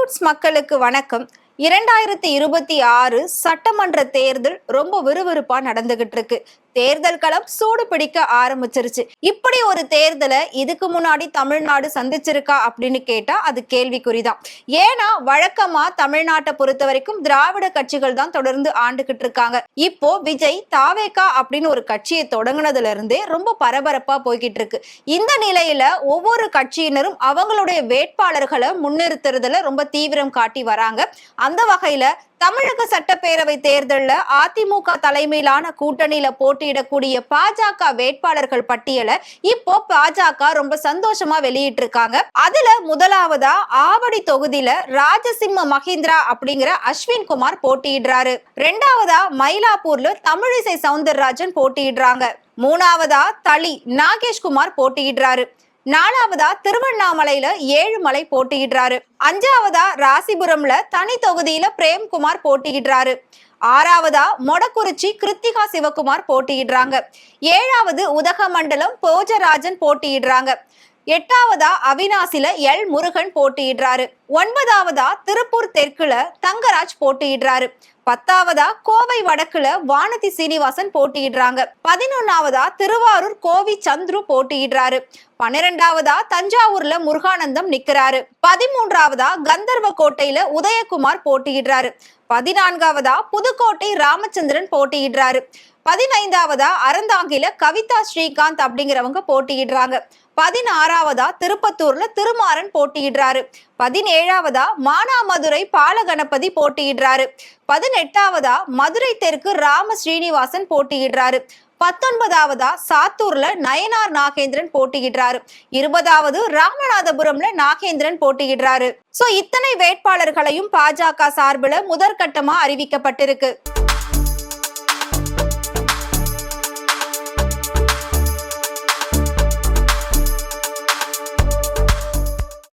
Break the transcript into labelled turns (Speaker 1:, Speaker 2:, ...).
Speaker 1: Roots மக்களுக்கு வணக்கம். 2026 சட்டமன்ற தேர்தல் ரொம்ப விறுவிறுப்பா நடந்துகிட்டு இருக்கு. தேர்தல் களம் சூடு பிடிக்க ஆரம்பிச்சிருச்சு. இப்படி ஒரு தேர்தலை இதுக்கு முன்னாடி தமிழ்நாடு சந்திச்சிருக்கா அப்படின்னு கேட்டா அது கேள்விக்குறிதான். ஏன்னா வழக்கமா தமிழ்நாட்டை பொறுத்த வரைக்கும் திராவிட கட்சிகள் தான் தொடர்ந்து ஆண்டுகிட்டு இருக்காங்க. இப்போ விஜய் தாவேகா அப்படின்னு ஒரு கட்சியை தொடங்கினதுல இருந்தே ரொம்ப பரபரப்பா போய்கிட்டு இருக்கு. இந்த நிலையில ஒவ்வொரு கட்சியினரும் அவங்களுடைய வேட்பாளர்களை முன்னிறுத்துறதுல ரொம்ப தீவிரம் காட்டி வராங்க. அந்த வகையில தமிழக சட்டப்பேரவை தேர்தல்ல அதிமுக தலைமையிலான கூட்டணியில போட்டியிடக்கூடிய பாஜக வேட்பாளர்கள் பட்டியலை இப்போ பாஜக ரொம்ப சந்தோஷமா வெளியிட்டு இருக்காங்க. அதுல முதலாவதா ஆவடி தொகுதியில ராஜசிம்ம மகேந்திரா அப்படிங்கிற அஸ்வின் குமார் போட்டியிடுறாரு. ரெண்டாவதா மயிலாப்பூர்ல தமிழிசை சவுந்தரராஜன் போட்டியிடுறாங்க. மூணாவதா தளி நாகேஷ்குமார் போட்டியிடுறாரு. நாலாவதா திருவண்ணாமலையில ஏழுமலை போட்டியிடுறாரு. அஞ்சாவதா ராசிபுரம்ல தனி தொகுதியில பிரேம்குமார் போட்டியிடுறாரு. ஆறாவதா மொடக்குறிச்சி கிருத்திகா சிவகுமார் போட்டியிடுறாங்க. ஏழாவது உதகமண்டலம் போஜராஜன் போட்டியிடுறாங்க. எட்டாவதா அவினாசில எல் முருகன் போட்டியிடுறாரு. ஒன்பதாவதா திருப்பூர் தெற்குல தங்கராஜ் போட்டியிடுறாரு. பத்தாவதா கோவை வடக்குல வானதி சீனிவாசன் போட்டியிடுறாங்க. 11ஆவதா திருவாரூர் கோவி சந்துரு போட்டியிடுறாரு. 12ஆவதா தஞ்சாவூர்ல முருகானந்தம் நிக்கிறாரு. 13ஆவதா கந்தர்வ கோட்டையில உதயகுமார் போட்டியிடுறாரு. 14ஆவதா புதுக்கோட்டை ராமச்சந்திரன் போட்டியிடுறாரு. 15ஆவதா அறந்தாங்கில கவிதா ஸ்ரீகாந்த் அப்படிங்கிறவங்க போட்டியிடுறாங்க. 16ஆவதா திருப்பத்தூர்ல திருமாறன் போட்டியிடுறாரு. 17ஆவதா மானாமதுரை பாலகணபதி போட்டியிடுறாரு. 18ஆவதா மதுரை தெற்கு ராம ஸ்ரீனிவாசன் போட்டியிடுறாரு. 19ஆவதா சாத்தூர்ல நயனார் நாகேந்திரன் போட்டியிடுறாரு. 20ஆவது ராமநாதபுரம்ல நாகேந்திரன் போட்டியிடுறாரு. சோ இத்தனை வேட்பாளர்களையும் பாஜக சார்பில் முதற்கட்டமா அறிவிக்கப்பட்டிருக்கு.